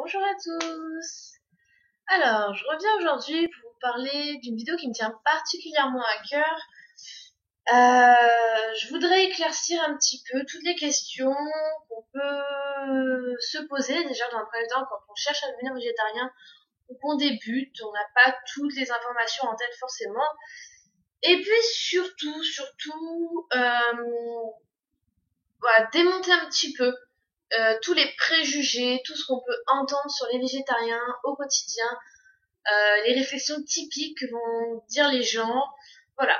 Bonjour à tous. Alors, je reviens aujourd'hui pour vous parler d'une vidéo qui me tient particulièrement à cœur. Je voudrais éclaircir un petit peu toutes les questions qu'on peut se poser déjà dans un premier temps quand on cherche à devenir végétarien ou qu'on débute. On n'a pas toutes les informations en tête forcément. Et puis surtout, voilà, démonter un petit peu tous les préjugés, tout ce qu'on peut entendre sur les végétariens au quotidien, les réflexions typiques que vont dire les gens. Voilà,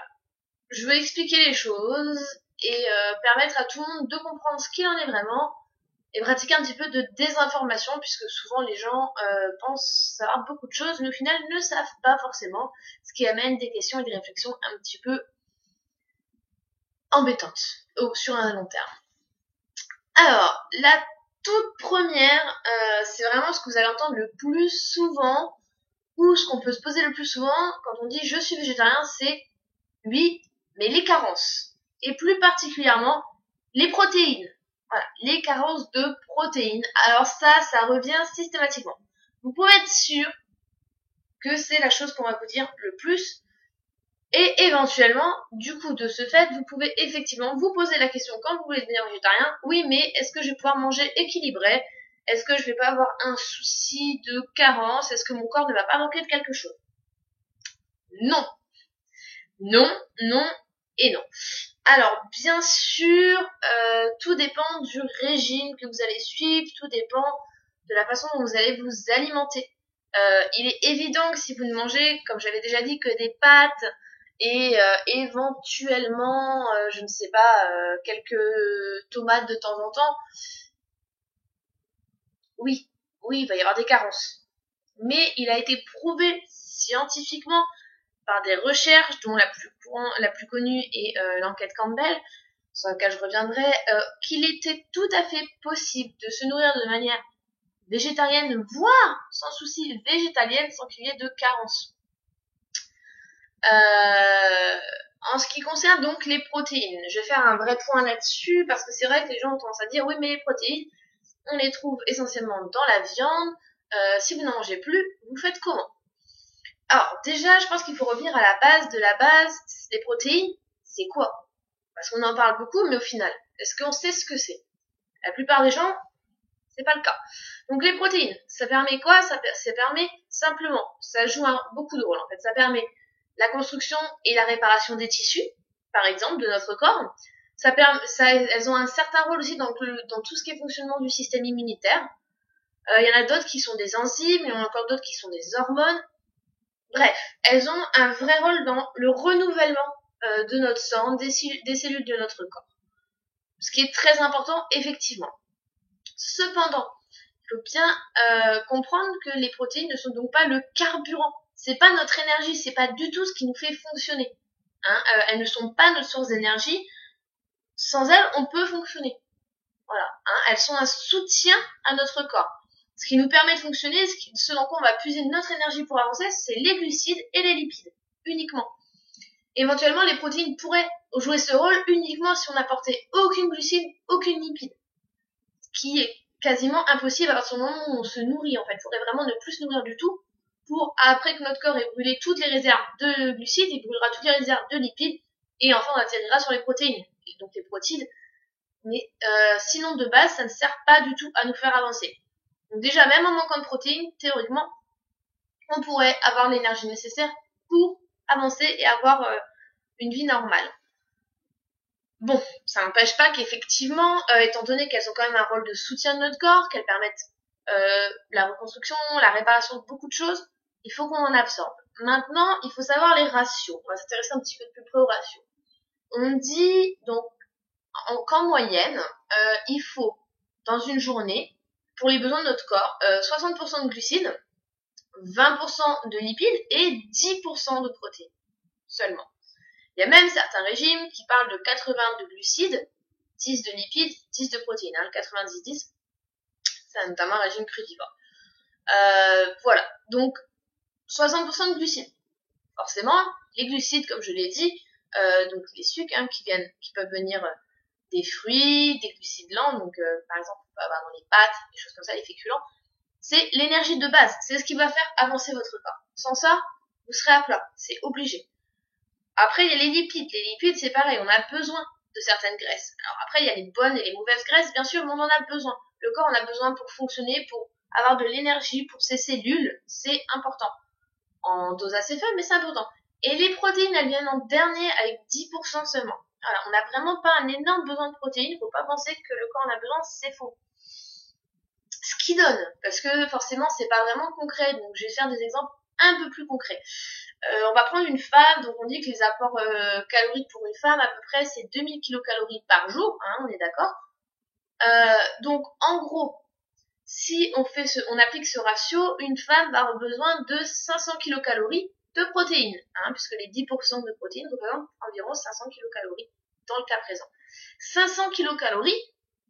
je veux expliquer les choses et permettre à tout le monde de comprendre ce qu'il en est vraiment et pratiquer un petit peu de désinformation puisque souvent les gens pensent savoir beaucoup de choses mais au final ne savent pas forcément, ce qui amène des questions et des réflexions un petit peu embêtantes sur un long terme. Alors, la toute première, c'est vraiment ce que vous allez entendre le plus souvent, ou ce qu'on peut se poser le plus souvent quand on dit je suis végétarien, c'est oui, mais les carences. Et plus particulièrement, les protéines. Voilà, les carences de protéines. Alors ça revient systématiquement. Vous pouvez être sûr que c'est la chose qu'on va vous dire le plus. Et éventuellement, du coup, de ce fait, vous pouvez effectivement vous poser la question quand vous voulez devenir végétarien. Oui, mais est-ce que je vais pouvoir manger équilibré? Est-ce que je vais pas avoir un souci de carence? Est-ce que mon corps ne va pas manquer de quelque chose? Non. Non, non et non. Alors, bien sûr, tout dépend du régime que vous allez suivre, tout dépend de la façon dont vous allez vous alimenter. Il est évident que si vous ne mangez, comme j'avais déjà dit, que des pâtes et éventuellement, je ne sais pas, quelques tomates de temps en temps, oui, il va y avoir des carences. Mais il a été prouvé scientifiquement par des recherches dont la plus connue est l'enquête Campbell, sur laquelle je reviendrai, qu'il était tout à fait possible de se nourrir de manière végétarienne, voire sans souci végétalienne, sans qu'il y ait de carence. En ce qui concerne donc les protéines, je vais faire un vrai point là-dessus, parce que c'est vrai que les gens ont tendance à dire oui mais les protéines, on les trouve essentiellement dans la viande, si vous n'en mangez plus, vous faites comment? Alors déjà, je pense qu'il faut revenir à la base de la base des protéines, c'est quoi? Parce qu'on en parle beaucoup, mais au final, est-ce qu'on sait ce que c'est? La plupart des gens, c'est pas le cas. Donc les protéines, ça permet quoi? Ça permet simplement, ça joue beaucoup de rôles en fait, ça permet la construction et la réparation des tissus, par exemple, de notre corps. Elles ont un certain rôle aussi dans tout ce qui est fonctionnement du système immunitaire. Il y en a d'autres qui sont des enzymes, il y en a encore d'autres qui sont des hormones. Bref, elles ont un vrai rôle dans le renouvellement de notre sang, des cellules de notre corps. Ce qui est très important, effectivement. Cependant, il faut bien comprendre que les protéines ne sont donc pas le carburant. C'est pas notre énergie, c'est pas du tout ce qui nous fait fonctionner. Elles ne sont pas notre source d'énergie. Sans elles, on peut fonctionner. Voilà. Elles sont un soutien à notre corps. Ce qui nous permet de fonctionner, ce dans quoi on va puiser notre énergie pour avancer, c'est les glucides et les lipides, uniquement. Éventuellement, les protéines pourraient jouer ce rôle uniquement si on n'apportait aucune glucide, aucune lipide. Ce qui est quasiment impossible à partir du moment où on se nourrit, en fait. Il faudrait vraiment ne plus se nourrir du tout pour, après que notre corps ait brûlé toutes les réserves de glucides, il brûlera toutes les réserves de lipides, et enfin on atterrira sur les protéines. Et donc les protéines, mais sinon de base, ça ne sert pas du tout à nous faire avancer. Donc déjà, même en manquant de protéines, théoriquement, on pourrait avoir l'énergie nécessaire pour avancer et avoir une vie normale. Bon, ça n'empêche pas qu'effectivement, étant donné qu'elles ont quand même un rôle de soutien de notre corps, qu'elles permettent la reconstruction, la réparation de beaucoup de choses, il faut qu'on en absorbe. Maintenant, il faut savoir les ratios. On va s'intéresser un petit peu plus près aux ratios. On dit donc qu'en moyenne, il faut, dans une journée, pour les besoins de notre corps, 60% de glucides, 20% de lipides et 10% de protéines seulement. Il y a même certains régimes qui parlent de 80 de glucides, 10 de lipides, 10 de protéines. Le 90-10, c'est notamment un régime crudivore. Voilà, donc 60% de glucides. Forcément, les glucides, comme je l'ai dit, donc les sucres qui peuvent venir des fruits, des glucides lents, donc par exemple on peut avoir dans les pâtes, des choses comme ça, les féculents, C'est l'énergie de base. C'est ce qui va faire avancer votre corps. Sans ça, vous serez à plat. C'est obligé. Après, il y a les lipides. Les lipides, c'est pareil. On a besoin de certaines graisses. Alors après, il y a les bonnes et les mauvaises graisses, bien sûr, mais on en a besoin. Le corps en a besoin pour fonctionner, pour avoir de l'énergie pour ses cellules. C'est important. En dose assez faible, mais c'est important. Et les protéines, elles viennent en dernier avec 10% seulement. Voilà, on n'a vraiment pas un énorme besoin de protéines. Faut pas penser que le corps en a besoin, c'est faux. Ce qui donne, parce que forcément, c'est pas vraiment concret. Donc, je vais faire des exemples un peu plus concrets. On va prendre une femme, donc on dit que les apports caloriques pour une femme, à peu près, c'est 2000 kilocalories par jour, hein, on est d'accord. Donc, en gros, si on applique ce ratio, une femme va avoir besoin de 500 kilocalories de protéines, hein, puisque les 10% de protéines représentent environ 500 kilocalories dans le cas présent. 500 kilocalories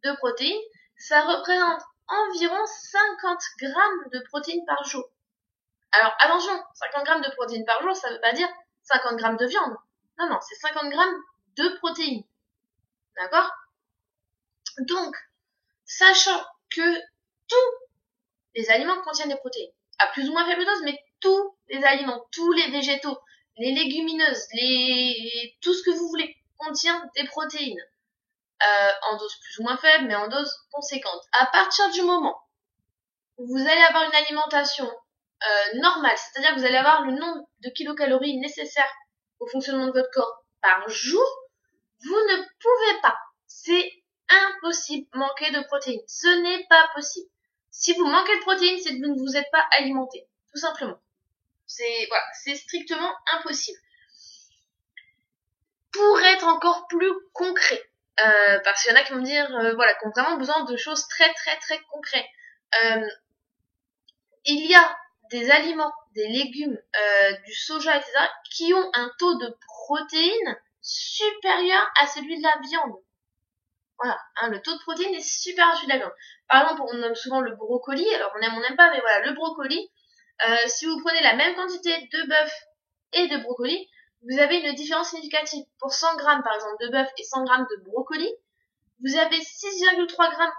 de protéines, ça représente environ 50 grammes de protéines par jour. Alors attention, 50 grammes de protéines par jour, ça ne veut pas dire 50 grammes de viande. Non, c'est 50 grammes de protéines. D'accord? Donc, sachant que tous les aliments contiennent des protéines, à plus ou moins faible dose, mais tous les aliments, tous les végétaux, les légumineuses, tout ce que vous voulez, contient des protéines. En dose plus ou moins faible, mais en dose conséquente. À partir du moment où vous allez avoir une alimentation normale, c'est-à-dire que vous allez avoir le nombre de kilocalories nécessaires au fonctionnement de votre corps par jour, vous ne pouvez pas. C'est impossible manquer de protéines. Ce n'est pas possible. Si vous manquez de protéines, c'est que vous ne vous êtes pas alimenté. Tout simplement. C'est strictement impossible. Pour être encore plus concret, parce qu'il y en a qui vont me dire, qui ont vraiment besoin de choses très très très concrètes. Il y a des aliments, des légumes, du soja, etc., qui ont un taux de protéines supérieur à celui de la viande. Voilà, hein, le taux de protéines est supérieur à celui de la viande. Par exemple, on nomme souvent le brocoli, alors on aime, on n'aime pas, mais voilà, le brocoli, si vous prenez la même quantité de bœuf et de brocoli, vous avez une différence significative. Pour 100 grammes, par exemple, de bœuf et 100 grammes de brocoli, vous avez 6,3 grammes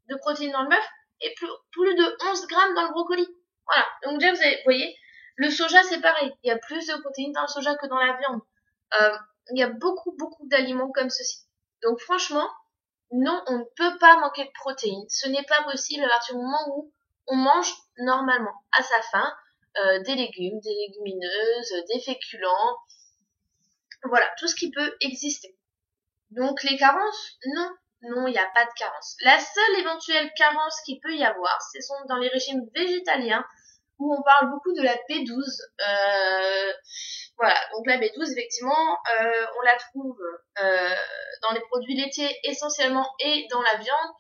de protéines dans le bœuf et plus de 11 grammes dans le brocoli. Voilà. Donc déjà, vous voyez, le soja, c'est pareil. Il y a plus de protéines dans le soja que dans la viande. Il y a beaucoup d'aliments comme ceci. Donc franchement, non, on ne peut pas manquer de protéines. Ce n'est pas possible à partir du moment où on mange normalement, à sa faim, des légumes, des légumineuses, des féculents. Voilà, tout ce qui peut exister. Donc les carences, non, il n'y a pas de carence. La seule éventuelle carence qu'il peut y avoir, ce sont dans les régimes végétaliens, où on parle beaucoup de la B12. Voilà, donc la B12, effectivement, on la trouve dans les produits laitiers essentiellement et dans la viande.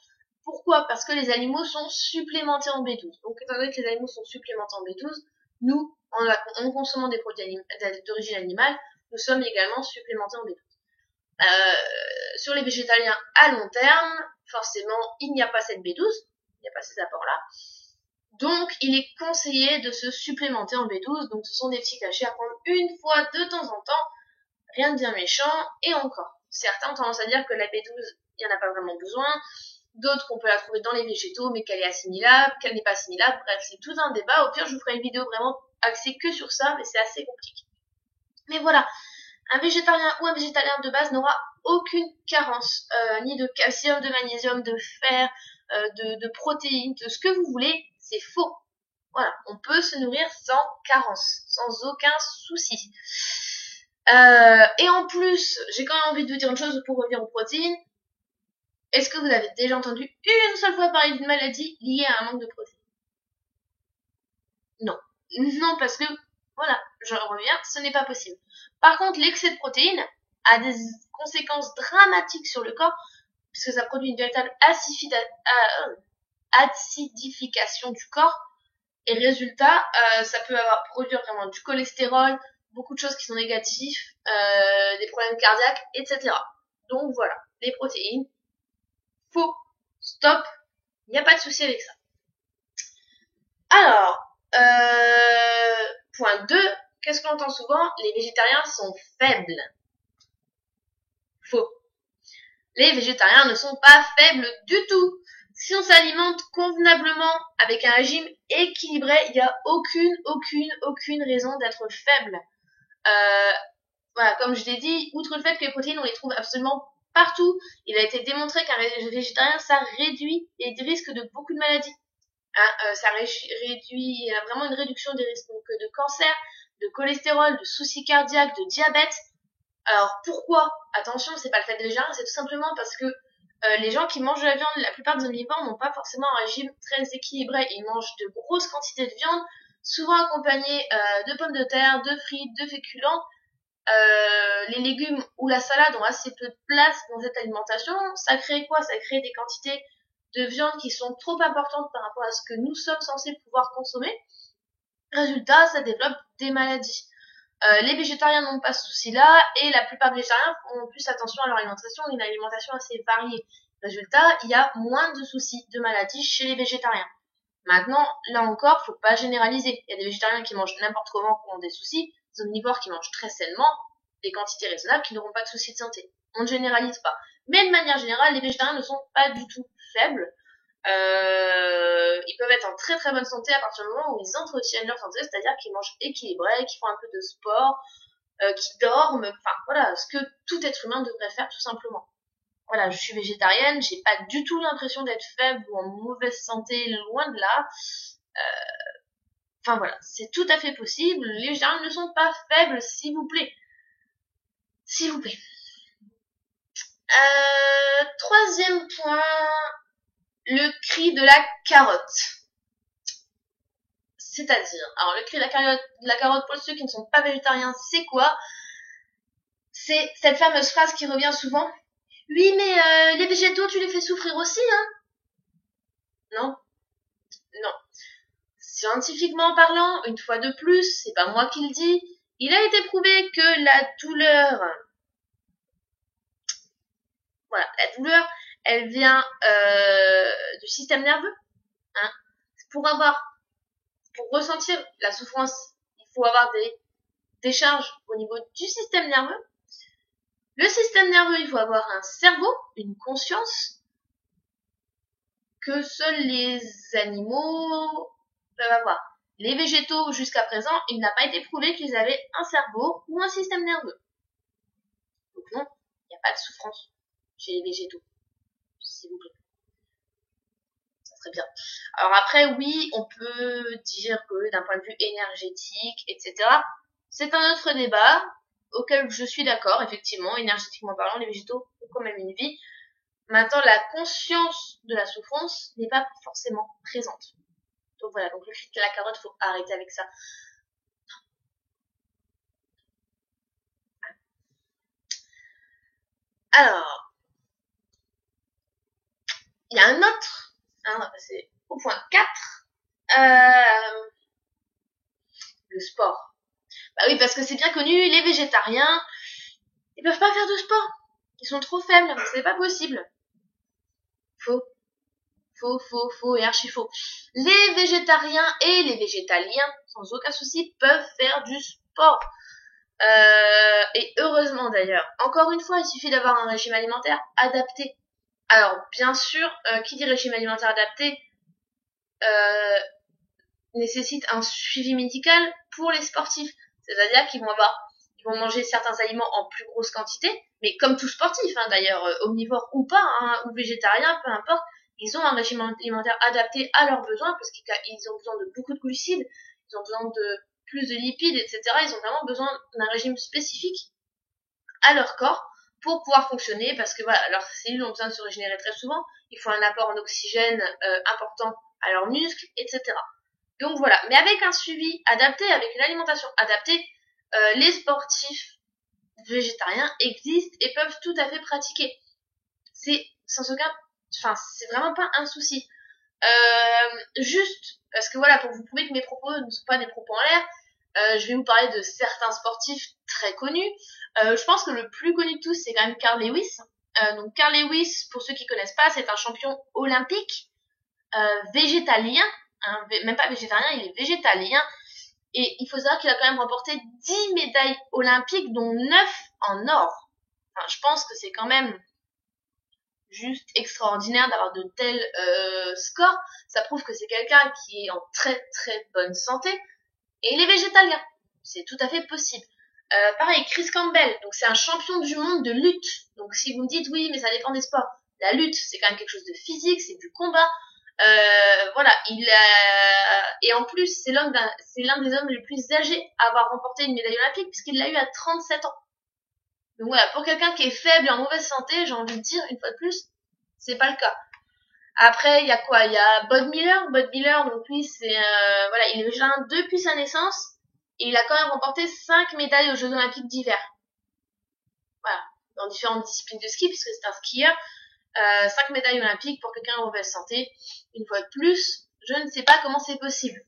Pourquoi? Parce que les animaux sont supplémentés en B12. Donc étant donné que les animaux sont supplémentés en B12, nous, en consommant des produits d'origine animale, nous sommes également supplémentés en B12. Sur les végétaliens à long terme, forcément, il n'y a pas cette B12, il n'y a pas ces apports-là. Donc, il est conseillé de se supplémenter en B12. Donc, ce sont des petits cachets à prendre une fois de temps en temps. Rien de bien méchant. Et encore, certains ont tendance à dire que la B12, il n'y en a pas vraiment besoin. D'autres qu'on peut la trouver dans les végétaux, mais qu'elle est assimilable, qu'elle n'est pas assimilable. Bref, c'est tout un débat. Au pire, je vous ferai une vidéo vraiment axée que sur ça, mais c'est assez compliqué. Mais voilà, un végétarien ou un végétalien de base n'aura aucune carence, ni de calcium, de magnésium, de fer, de protéines, de ce que vous voulez. C'est faux. Voilà, on peut se nourrir sans carence, sans aucun souci. Et en plus, j'ai quand même envie de vous dire une chose pour revenir aux protéines. Est-ce que vous avez déjà entendu une seule fois parler d'une maladie liée à un manque de protéines? Non. Non, parce que, voilà, je reviens, ce n'est pas possible. Par contre, l'excès de protéines a des conséquences dramatiques sur le corps, puisque ça produit une véritable acidification du corps. Et résultat, ça peut produire vraiment du cholestérol, beaucoup de choses qui sont négatives, des problèmes cardiaques, etc. Donc voilà, les protéines, faux, stop, il n'y a pas de souci avec ça. Alors, point 2, qu'est-ce qu'on entend souvent? Les végétariens sont faibles. Faux. Les végétariens ne sont pas faibles du tout. Si on s'alimente convenablement avec un régime équilibré, il n'y a aucune raison d'être faible. Voilà, comme je l'ai dit, outre le fait que les protéines, on les trouve absolument partout, il a été démontré qu'un régime végétarien, ça réduit les risques de beaucoup de maladies. Ça réduit, il y a vraiment une réduction des risques donc, de cancer, de cholestérol, de soucis cardiaques, de diabète. Alors pourquoi? Attention, c'est pas le fait de végétarien, c'est tout simplement parce que les gens qui mangent de la viande, la plupart des omnivores n'ont pas forcément un régime très équilibré. Ils mangent de grosses quantités de viande, souvent accompagnées de pommes de terre, de frites, de féculents. Les légumes ou la salade ont assez peu de place dans cette alimentation. Ça crée quoi? Ça crée des quantités de viande qui sont trop importantes par rapport à ce que nous sommes censés pouvoir consommer. Résultat, ça développe des maladies. Les végétariens n'ont pas ce souci-là et la plupart des végétariens font plus attention à leur alimentation, une alimentation assez variée. Résultat, il y a moins de soucis de maladies chez les végétariens. Maintenant, là encore, faut pas généraliser. Il y a des végétariens qui mangent n'importe comment qui ont des soucis, des omnivores qui mangent très sainement, des quantités raisonnables qui n'auront pas de soucis de santé. On ne généralise pas. Mais de manière générale, les végétariens ne sont pas du tout faibles. Ils peuvent être en très très bonne santé à partir du moment où ils entretiennent leur santé, c'est-à-dire qu'ils mangent équilibré, qu'ils font un peu de sport, qu'ils dorment, enfin voilà, ce que tout être humain devrait faire tout simplement. Voilà, je suis végétarienne, j'ai pas du tout l'impression d'être faible ou en mauvaise santé, loin de là. Enfin voilà, c'est tout à fait possible. Les végétariens ne sont pas faibles, s'il vous plaît. S'il vous plaît. Troisième point, le cri de la carotte. C'est-à-dire, alors le cri de la carotte pour ceux qui ne sont pas végétariens, c'est quoi? C'est cette fameuse phrase qui revient souvent. Oui, mais les végétaux, tu les fais souffrir aussi, hein? Non, non. Scientifiquement parlant, une fois de plus, c'est pas moi qui le dis, il a été prouvé que la douleur, elle vient du système nerveux. Hein. Pour ressentir la souffrance, il faut avoir des décharges au niveau du système nerveux. Le système nerveux, il faut avoir un cerveau, une conscience que seuls les animaux peuvent avoir. Les végétaux, jusqu'à présent, il n'a pas été prouvé qu'ils avaient un cerveau ou un système nerveux. Donc non, il n'y a pas de souffrance chez les végétaux. S'il vous plaît. Ça serait bien. Alors après, oui, on peut dire que d'un point de vue énergétique, etc., c'est un autre débat auquel je suis d'accord, effectivement, énergétiquement parlant, les végétaux ont quand même une vie. Maintenant, la conscience de la souffrance n'est pas forcément présente. Donc voilà, donc le cri de la carotte, faut arrêter avec ça. Alors, il y a un autre, on va passer au point 4, le sport. Bah oui, parce que c'est bien connu, les végétariens, ils peuvent pas faire de sport. Ils sont trop faibles, c'est pas possible. Faux et archi faux. Les végétariens et les végétaliens, sans aucun souci, peuvent faire du sport. Et heureusement d'ailleurs. Encore une fois, il suffit d'avoir un régime alimentaire adapté. Alors, bien sûr, qui dit régime alimentaire adapté nécessite un suivi médical pour les sportifs. C'est-à-dire qu'ils vont manger certains aliments en plus grosse quantité, mais comme tout sportif, hein, d'ailleurs, omnivore ou pas, hein, ou végétarien, peu importe, ils ont un régime alimentaire adapté à leurs besoins, parce qu'ils ont besoin de beaucoup de glucides, ils ont besoin de plus de lipides, etc. Ils ont vraiment besoin d'un régime spécifique à leur corps pour pouvoir fonctionner, parce que voilà, leurs cellules ont besoin de se régénérer très souvent, il faut un apport en oxygène important à leurs muscles, etc. Donc voilà, mais avec un suivi adapté, avec une alimentation adaptée, les sportifs végétariens existent et peuvent tout à fait pratiquer. C'est c'est vraiment pas un souci. Juste parce que voilà, pour vous prouver que mes propos ne sont pas des propos en l'air, je vais vous parler de certains sportifs très connus. Je pense que le plus connu de tous, c'est quand même Carl Lewis. Donc Carl Lewis, pour ceux qui connaissent pas, c'est un champion olympique végétalien, hein, même pas végétarien, il est végétalien. Et il faut savoir qu'il a quand même remporté 10 médailles olympiques, dont 9 en or. Enfin, je pense que c'est quand même juste extraordinaire d'avoir de tels scores. Ça prouve que c'est quelqu'un qui est en très très bonne santé. Et il est végétalien. C'est tout à fait possible. Pareil, Chris Campbell, donc c'est un champion du monde de lutte. Donc si vous me dites oui, mais ça dépend des sports. La lutte, c'est quand même quelque chose de physique, c'est du combat. Voilà, et en plus, c'est l'un des hommes les plus âgés à avoir remporté une médaille olympique puisqu'il l'a eu à 37 ans. Donc voilà, pour quelqu'un qui est faible et en mauvaise santé, j'ai envie de dire, une fois de plus, c'est pas le cas. Après, il y a quoi? Il y a Bob Miller. Bob Miller, donc lui, voilà, il est végétarien depuis sa naissance. Et il a quand même remporté 5 médailles aux Jeux Olympiques d'hiver. Voilà, dans différentes disciplines de ski, puisque c'est un skieur. 5 médailles olympiques pour quelqu'un en mauvaise santé. Une fois de plus, je ne sais pas comment c'est possible.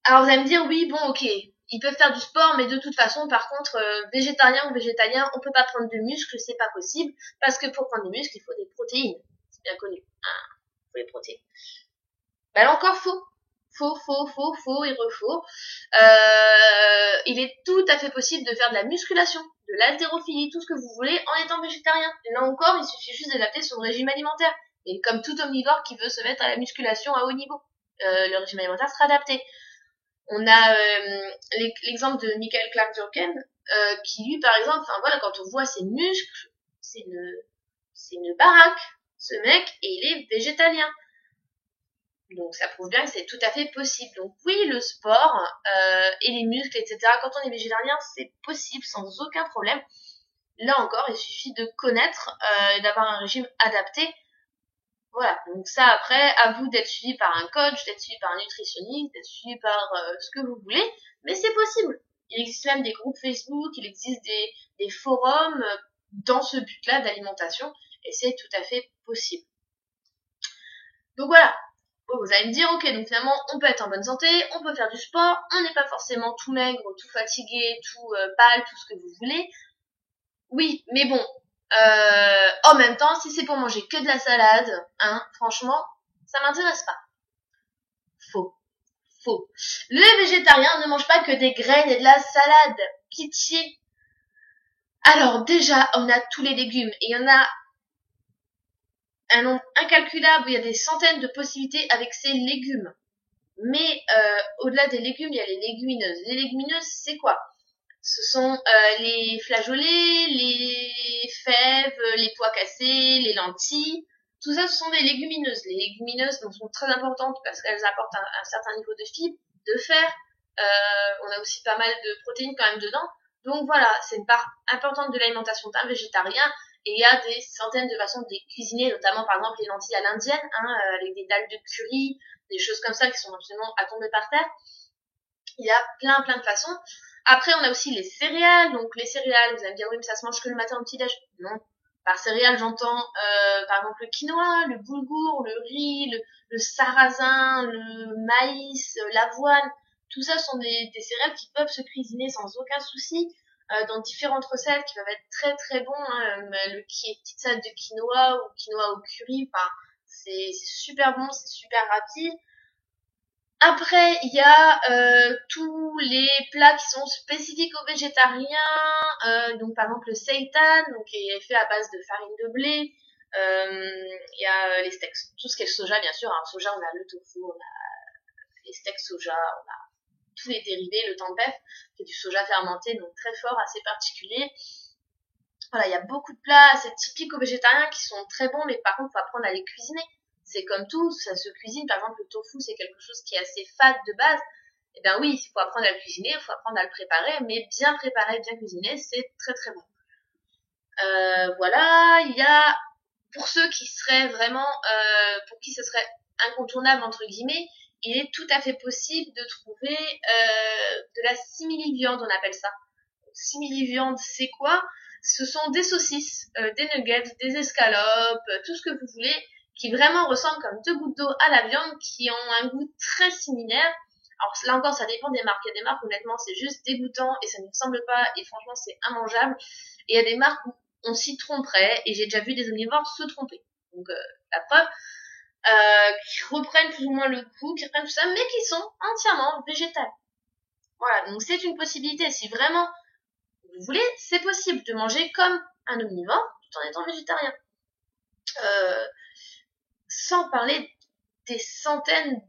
Alors vous allez me dire, oui, bon, ok, ils peuvent faire du sport, mais de toute façon, par contre, végétarien ou végétalien, on peut pas prendre de muscles, c'est pas possible, parce que pour prendre des muscles, il faut des protéines. C'est bien connu. Il faut les protéines. Bah là encore, faux et refaux. Il est tout à fait possible de faire de la musculation, de l'haltérophilie, tout ce que vous voulez en étant végétarien. Et là encore, il suffit juste d'adapter son régime alimentaire. Et comme tout omnivore qui veut se mettre à la musculation à haut niveau, le régime alimentaire sera adapté. On a l'exemple de Michael Clark Duncan, qui lui, par exemple, enfin voilà, quand on voit ses muscles, c'est une baraque, ce mec, et il est végétalien. Donc ça prouve bien que c'est tout à fait possible. Donc oui, le sport et les muscles, etc. Quand on est végétarien, c'est possible sans aucun problème. Là encore, il suffit de connaître et d'avoir un régime adapté. Voilà, donc ça après, à vous d'être suivi par un coach, d'être suivi par un nutritionniste, d'être suivi par ce que vous voulez, mais c'est possible. Il existe même des groupes Facebook, il existe des forums dans ce but-là d'alimentation, et c'est tout à fait possible. Donc voilà. Bon, vous allez me dire, ok, donc finalement, on peut être en bonne santé, on peut faire du sport, on n'est pas forcément tout maigre, tout fatigué, tout pâle, tout ce que vous voulez. Oui, mais bon, en même temps, si c'est pour manger que de la salade, hein, franchement, ça m'intéresse pas. Faux. Le végétarien ne mange pas que des graines et de la salade. Pitié. Alors déjà, on a tous les légumes, et il y en a un nombre incalculable, il y a des centaines de possibilités avec ces légumes. Mais au-delà des légumes, il y a les légumineuses. Les légumineuses, c'est quoi? Ce sont les flageolets, les fèves, les pois cassés, les lentilles. Tout ça, ce sont des légumineuses. Les légumineuses donc, sont très importantes parce qu'elles apportent un certain niveau de fibres, de fer. On a aussi pas mal de protéines quand même dedans. Donc voilà, c'est une part importante de l'alimentation d'un végétarien. Et il y a des centaines de façons de les cuisiner, notamment par exemple les lentilles à l'indienne, avec des dalles de curry, des choses comme ça qui sont absolument à tomber par terre. Il y a plein de façons. Après, on a aussi les céréales. Donc les céréales, vous allez me dire, oui, mais ça se mange que le matin au petit-déj. Non. Par céréales, j'entends par exemple le quinoa, le boulgour, le riz, le sarrasin, le maïs, l'avoine. Tout ça sont des céréales qui peuvent se cuisiner sans aucun souci dans différentes recettes qui peuvent être très très bons. Le petite salade de quinoa ou quinoa au curry, enfin, c'est super bon, c'est super rapide. Après, il y a tous les plats qui sont spécifiques aux végétariens, donc par exemple le seitan, donc qui est fait à base de farine de blé. Il y a les steaks, tout ce qui est soja bien sûr. Alors soja, on a le tofu, on a les steaks soja, on a tous les dérivés, le tempeh, qui est du soja fermenté, donc très fort, assez particulier. Voilà, il y a beaucoup de plats assez typiques aux végétariens qui sont très bons, mais par contre, il faut apprendre à les cuisiner. C'est comme tout, ça se cuisine. Par exemple, le tofu, c'est quelque chose qui est assez fade de base. Eh bien oui, il faut apprendre à le cuisiner, il faut apprendre à le préparer, mais bien préparé, bien cuisiné, c'est très très bon. Voilà, il y a, pour ceux qui seraient vraiment, pour qui ce serait incontournable, entre guillemets, il est tout à fait possible de trouver de la simili-viande, on appelle ça. Simili-viande, c'est quoi? Ce sont des saucisses, des nuggets, des escalopes, tout ce que vous voulez, qui vraiment ressemblent comme 2 gouttes d'eau à la viande, qui ont un goût très similaire. Alors là encore, ça dépend des marques. Il y a des marques, honnêtement, c'est juste dégoûtant et ça ne ressemble pas, et franchement, c'est immangeable. Et il y a des marques où on s'y tromperait, et j'ai déjà vu des omnivores se tromper. Donc, la preuve, qui reprennent plus ou moins le goût, qui reprennent tout ça, mais qui sont entièrement végétales. Voilà, donc c'est une possibilité. Si vraiment vous voulez, c'est possible de manger comme un omnivore tout en étant végétarien. Euh, sans parler des centaines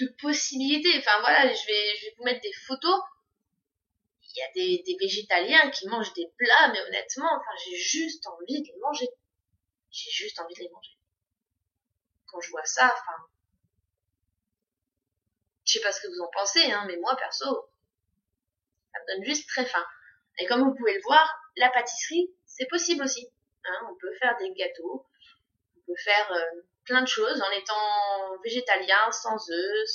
de possibilités. Enfin voilà, je vais vous mettre des photos. Il y a des végétaliens qui mangent des plats, mais honnêtement, enfin, j'ai juste envie de les manger. J'ai juste envie de les manger. Quand je vois ça, enfin, je sais pas ce que vous en pensez, hein, mais moi, perso, ça me donne juste très faim. Et comme vous pouvez le voir, la pâtisserie, c'est possible aussi. Hein, on peut faire des gâteaux, on peut faire plein de choses en étant végétalien, sans œufs,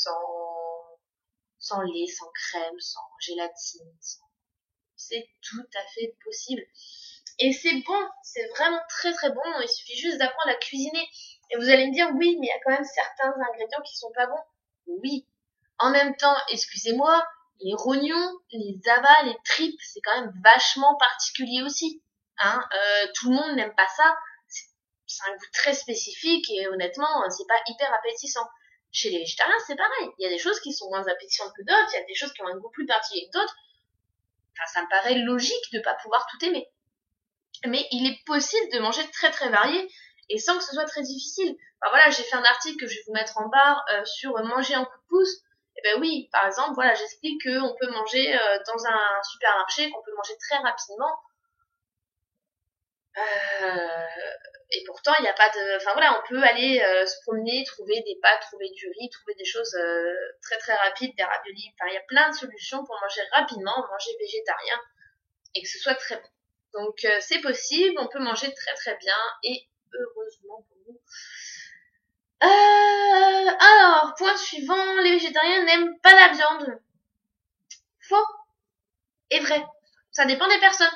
sans lait, sans crème, sans gélatine. C'est tout à fait possible. Et c'est bon, c'est vraiment très très bon, il suffit juste d'apprendre à cuisiner. Et vous allez me dire, oui, mais il y a quand même certains ingrédients qui sont pas bons. Oui. En même temps, excusez-moi, les rognons, les abats, les tripes, c'est quand même vachement particulier aussi. Hein, tout le monde n'aime pas ça. C'est un goût très spécifique et honnêtement, c'est pas hyper appétissant. Chez les végétariens, c'est pareil. Il y a des choses qui sont moins appétissantes que d'autres, il y a des choses qui ont un goût plus particulier que d'autres. Enfin, ça me paraît logique de pas pouvoir tout aimer. Mais il est possible de manger très très varié et sans que ce soit très difficile. Enfin voilà, j'ai fait un article que je vais vous mettre en barre sur manger en coup de pouce. Et ben oui, par exemple, voilà, j'explique qu'on peut manger dans un supermarché, qu'on peut manger très rapidement. Euh, et pourtant, il n'y a pas de... Enfin voilà, on peut aller se promener, trouver des pâtes, trouver du riz, trouver des choses très très rapides, des raviolis. Enfin, il y a plein de solutions pour manger rapidement, manger végétarien et que ce soit très bon. Donc c'est possible, on peut manger très très bien et heureusement pour nous. Alors, point suivant, les végétariens n'aiment pas la viande. Faux et vrai. Ça dépend des personnes.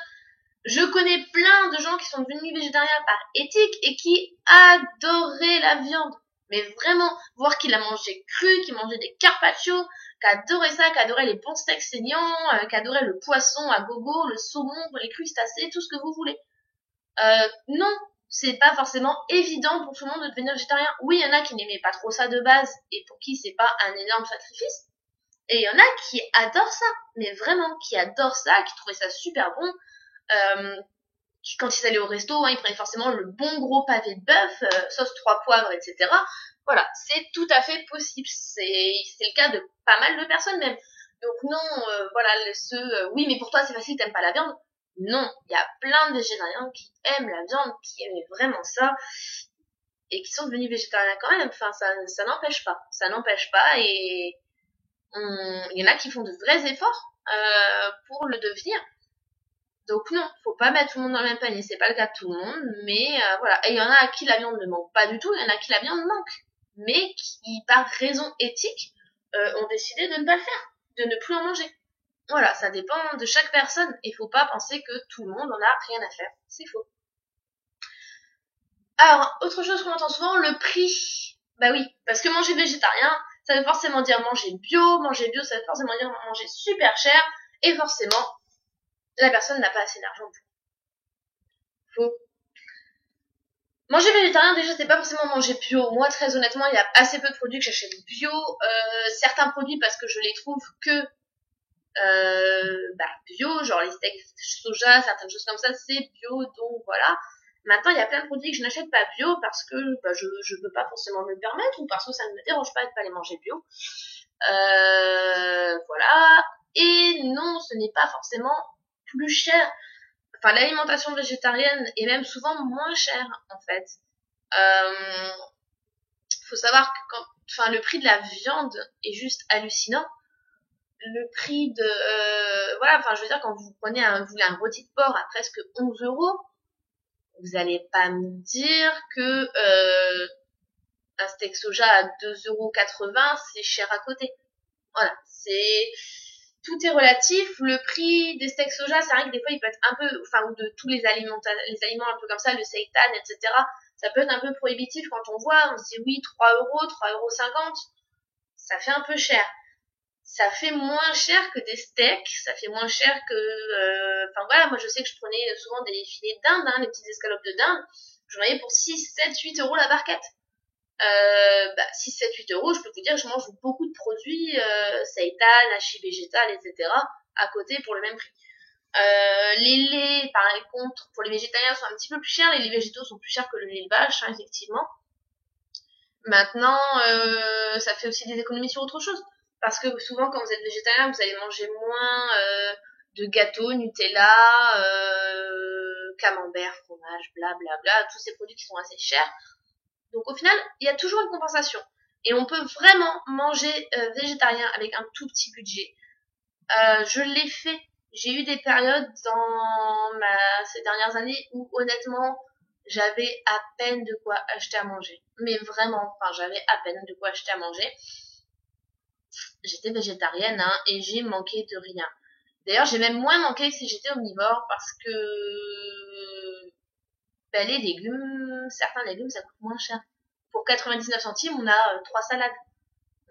Je connais plein de gens qui sont devenus végétariens par éthique et qui adoraient la viande. Mais vraiment, voir qu'il a mangé cru, qu'il mangeait des carpaccio, qui adorait ça, qui adorait les bons steaks saignants, qui adorait le poisson à gogo, le saumon, les crustacés, tout ce que vous voulez. Non, c'est pas forcément évident pour tout le monde de devenir végétarien. Oui, il y en a qui n'aimaient pas trop ça de base et pour qui c'est pas un énorme sacrifice. Et il y en a qui adorent ça, mais vraiment, qui adorent ça, qui trouvaient ça super bon. Quand ils allaient au resto, hein, ils prenaient forcément le bon gros pavé de bœuf, sauce 3 poivres, etc. Voilà, c'est tout à fait possible. C'est le cas de pas mal de personnes même. Donc non, voilà, oui, mais pour toi c'est facile, t'aimes pas la viande. Non, il y a plein de végétariens qui aiment la viande, qui aimaient vraiment ça, et qui sont devenus végétariens quand même. Enfin, ça n'empêche pas. Ça n'empêche pas, et il y en a qui font de vrais efforts pour le devenir. Donc non, faut pas mettre tout le monde dans le même panier, c'est pas le cas de tout le monde, mais voilà. Et il y en a à qui la viande ne manque pas du tout, il y en a à qui la viande manque, mais qui, par raison éthique, ont décidé de ne pas le faire, de ne plus en manger. Voilà, ça dépend de chaque personne. Il faut pas penser que tout le monde en a rien à faire. C'est faux. Alors, autre chose qu'on entend souvent, le prix. Bah oui, parce que manger végétarien, ça veut forcément dire manger bio, ça veut forcément dire manger super cher, et forcément, la personne n'a pas assez d'argent pour. Faux. Manger végétarien, déjà, c'est pas forcément manger bio. Moi, très honnêtement, il y a assez peu de produits que j'achète bio. Certains produits, parce que je les trouve que bio, genre les steaks soja, certaines choses comme ça, c'est bio, donc voilà. Maintenant, il y a plein de produits que je n'achète pas bio parce que je peux pas forcément me le permettre ou parce que ça ne me dérange pas de pas les manger bio. Voilà. Et non, ce n'est pas forcément plus cher. Enfin, l'alimentation végétarienne est même souvent moins chère, en fait. Faut savoir que le prix de la viande est juste hallucinant. Le prix de, voilà, enfin, je veux dire, quand vous prenez vous voulez un rôti de porc à presque 11 euros, vous allez pas me dire que, un steak soja à 2,80 €, c'est cher à côté. Voilà. Tout est relatif. Le prix des steaks soja, c'est vrai que des fois, il peut être un peu, enfin, ou de tous les aliments un peu comme ça, le seitan, etc. Ça peut être un peu prohibitif quand on voit, on se dit oui, 3 euros, 3,50 €, ça fait un peu cher. Ça fait moins cher que des steaks, ça fait moins cher que, enfin voilà, moi je sais que je prenais souvent des filets de dinde, hein, les petites escalopes de dinde, j'en avais pour 6, 7, 8 euros la barquette. 6, 7, 8 euros, je peux vous dire, je mange beaucoup de produits, seitan, hachis végétal, etc. à côté pour le même prix. Les laits, par contre, pour les végétariens, sont un petit peu plus chers. Les laits végétaux sont plus chers que le lait de vache, hein, effectivement. Maintenant, ça fait aussi des économies sur autre chose. Parce que souvent, quand vous êtes végétarien, vous allez manger moins de gâteaux, Nutella, camembert, fromage, blablabla, tous ces produits qui sont assez chers. Donc au final, il y a toujours une compensation. Et on peut vraiment manger végétarien avec un tout petit budget. Je l'ai fait. J'ai eu des périodes ces dernières années où honnêtement, j'avais à peine de quoi acheter à manger. Mais vraiment, enfin, j'avais à peine de quoi acheter à manger. J'étais végétarienne, hein, et j'ai manqué de rien. D'ailleurs, j'ai même moins manqué que si j'étais omnivore parce que les légumes, certains légumes, ça coûte moins cher. Pour 99 centimes, on a 3 salades.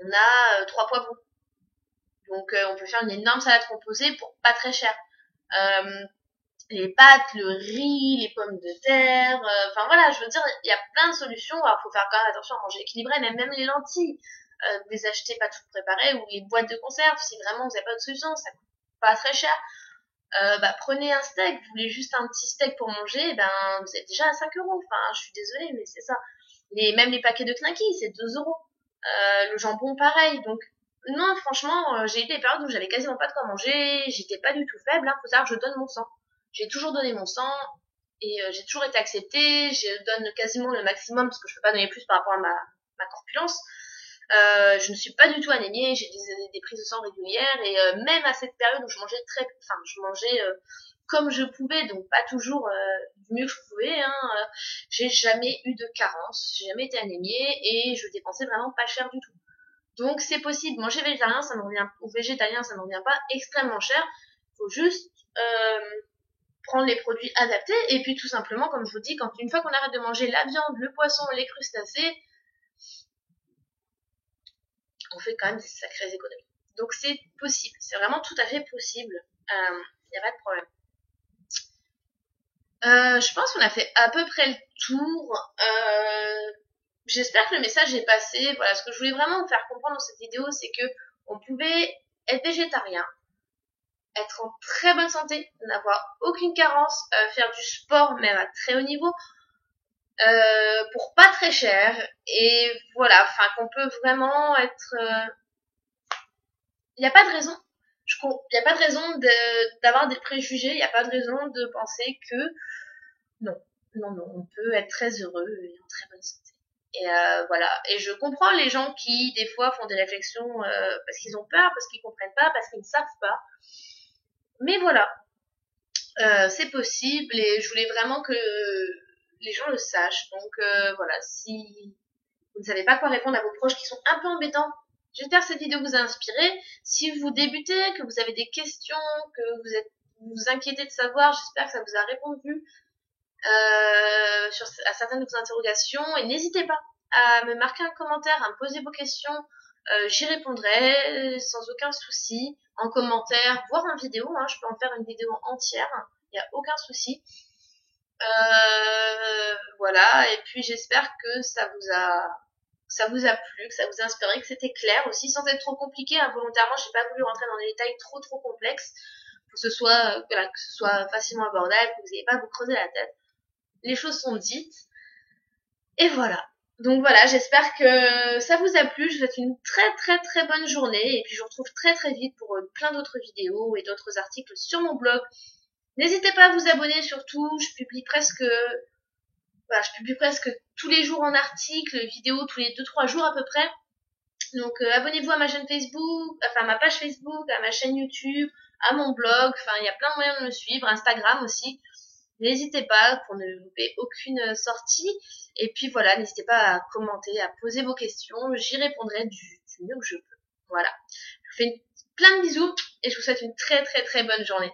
On a 3 poivrons. Donc, on peut faire une énorme salade composée pour pas très cher. Les pâtes, le riz, les pommes de terre, enfin voilà, je veux dire, il y a plein de solutions. Alors, faut faire quand même attention à manger équilibré, mais même les lentilles, vous les achetez pas toutes préparées, ou les boîtes de conserve, si vraiment vous n'avez pas de solution, ça coûte pas très cher. Prenez un steak, vous voulez juste un petit steak pour manger, vous êtes déjà à 5 euros. Enfin, je suis désolée, mais c'est ça. Même les paquets de Knacky, c'est 2 euros. Le jambon, pareil. Donc, non, franchement, j'ai eu des périodes où j'avais quasiment pas de quoi manger, j'étais pas du tout faible, hein, faut savoir que je donne mon sang. J'ai toujours donné mon sang, et j'ai toujours été acceptée, je donne quasiment le maximum, parce que je peux pas donner plus par rapport à ma corpulence. Je ne suis pas du tout anémiée, j'ai des prises de sang régulières, et même à cette période où je mangeais je mangeais comme je pouvais, donc pas toujours du mieux que je pouvais, hein, j'ai jamais eu de carence, j'ai jamais été anémiée, et je dépensais vraiment pas cher du tout. Donc c'est possible, manger végétarien, ça ne revient, ou végétalien, ça ne revient pas extrêmement cher, faut juste prendre les produits adaptés, et puis tout simplement, comme je vous dis, une fois qu'on arrête de manger la viande, le poisson, les crustacés, on fait quand même des sacrées économies. Donc c'est possible, c'est vraiment tout à fait possible, y a pas de problème. Je pense qu'on a fait à peu près le tour. J'espère que le message est passé. Voilà, ce que je voulais vraiment vous faire comprendre dans cette vidéo, c'est que on pouvait être végétarien, être en très bonne santé, n'avoir aucune carence, faire du sport même à très haut niveau, pour pas très cher, et voilà, enfin qu'on peut vraiment être. Il n'y a pas de raison. Il n'y a pas de raison d'avoir des préjugés. Il n'y a pas de raison de penser que non, on peut être très heureux et en très bonne santé. Et voilà. Et je comprends les gens qui des fois font des réflexions parce qu'ils ont peur, parce qu'ils comprennent pas, parce qu'ils ne savent pas. Mais voilà, c'est possible, et je voulais vraiment que les gens le sachent. Donc voilà, si vous ne savez pas quoi répondre à vos proches qui sont un peu embêtants, j'espère que cette vidéo vous a inspiré. Si vous débutez, que vous avez des questions, que vous vous inquiétez de savoir, j'espère que ça vous a répondu à certaines de vos interrogations, et n'hésitez pas à me marquer un commentaire, à me poser vos questions, j'y répondrai sans aucun souci, en commentaire, voire en vidéo, hein, je peux en faire une vidéo entière, il n'y a aucun souci. Voilà, et puis j'espère que ça vous a plu, que ça vous a inspiré, que c'était clair aussi, sans être trop compliqué, hein. Volontairement, j'ai pas voulu rentrer dans des détails trop complexes, pour que ce soit facilement abordable, que vous n'ayez pas à vous creuser la tête. Les choses sont dites, et voilà. Donc voilà, j'espère que ça vous a plu. Je vous souhaite une très bonne journée, et puis je vous retrouve très vite pour plein d'autres vidéos et d'autres articles sur mon blog. N'hésitez pas à vous abonner surtout, je publie presque tous les jours en article, vidéo tous les 2-3 jours à peu près. Donc abonnez-vous à ma chaîne Facebook, enfin à ma page Facebook, à ma chaîne YouTube, à mon blog, enfin il y a plein de moyens de me suivre, Instagram aussi. N'hésitez pas pour ne louper aucune sortie. Et puis voilà, n'hésitez pas à commenter, à poser vos questions. J'y répondrai du mieux que je peux. Voilà. Je vous fais plein de bisous et je vous souhaite une très bonne journée.